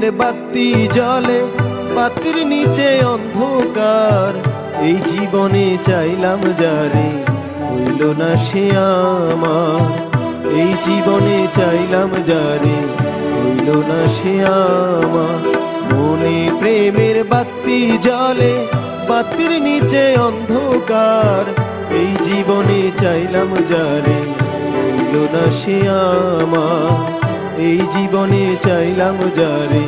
প্রেমের বাতি জ্বলে, বাতির নিচে অন্ধকার। এই জীবনে চাইলাম যারে, হইল না সে আমার। এই জীবনে চাইলাম যারে, হইল না সে আমার। মনে প্রেমের বাতি জ্বলে, বাতির নিচে অন্ধকার। এই জীবনে চাইলাম যারে, হইল না সে আমার। এই জীবনে চাইলাম যারে,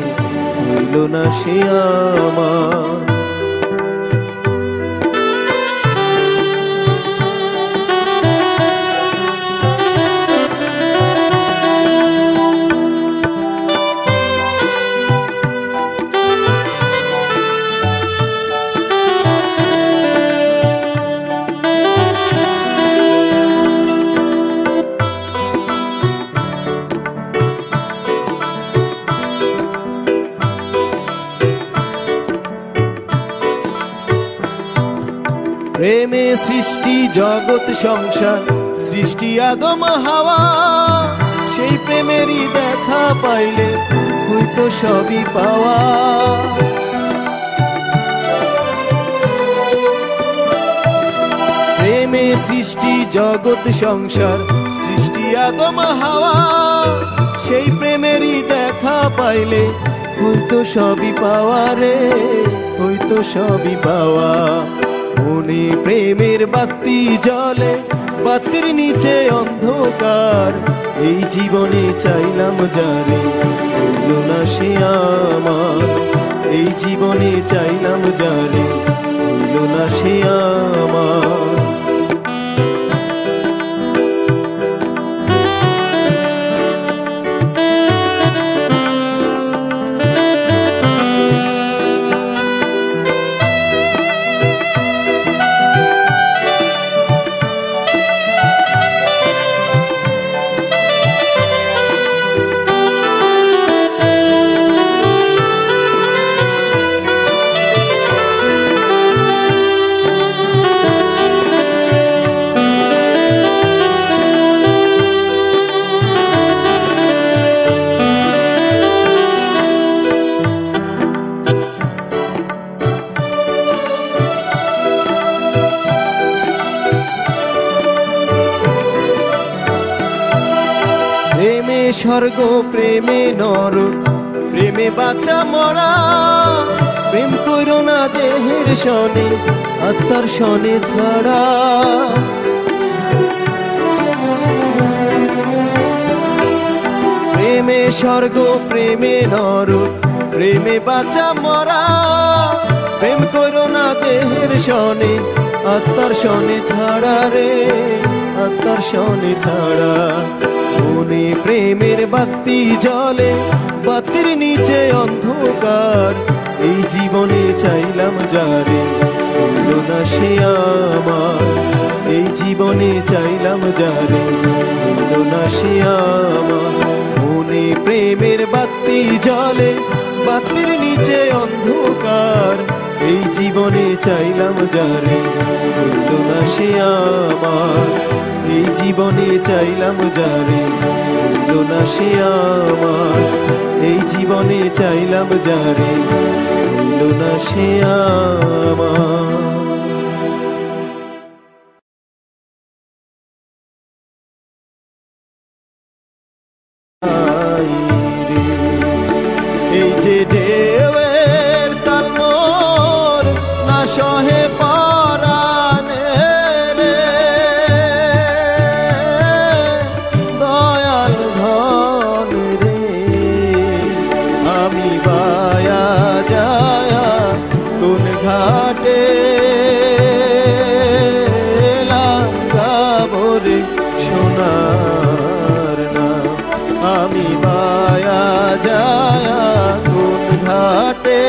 হইল না সে আমার। প্রেমে সৃষ্টি জগৎ সংসার, সৃষ্টি আদম হাওয়া। সেই প্রেমেরই দেখা পাইলে হইতো সবই পাওয়া। প্রেমে সৃষ্টি জগৎ সংসার, সৃষ্টি আদম হাওয়া। সেই প্রেমেরই দেখা পাইলে হইতো সবই পাওয়া রে, হইতো সবই পাওয়া। মনে প্রেমের বাতি জ্বলে, বাতির নিচে অন্ধকার। এই জীবনে চাইলাম যারে, হইল না সে আমার। এই জীবনে চাইলাম যারে, হইল না সে আমার। প্রেমে স্বর্গ, প্রেমে নর, প্রেমে বাঁচা মরা। প্রেম কইরো না দেহের সনে, আত্মার সনে ছাড়া। প্রেমে স্বর্গ, প্রেমে নর, প্রেমে বাঁচা মরা। প্রেম কইরো না দেহের সনে, আত্মার সনে ছাড়া রে, আত্মার সনে ছাড়া। মনে প্রেমের বাতি জ্বলে, বাতির নিচে অন্ধকার। এই জীবনে চাইলাম যারে, হইল না সে আমার। এই জীবনে চাইলাম যারে, হইল না সে আমার। মনে প্রেমের বাতি জ্বলে, বাতির নিচে অন্ধকার। এই জীবনে চাইলাম যারে, হইল না সে আমার। এই জীবনে চাইলাম যারে, হইল না সে আমার। এই জীবনে চাইলাম যারে, হইল না সে আমার। এই যে ঢেউয়ের তাল মোর না সহে পরাণে রে, দয়াল ধন রে। আমি বায়া যায়া কোন ঘাটে লাগাবো রে সোনার নাম। আমি বায়া যায়া কোন ঘাটে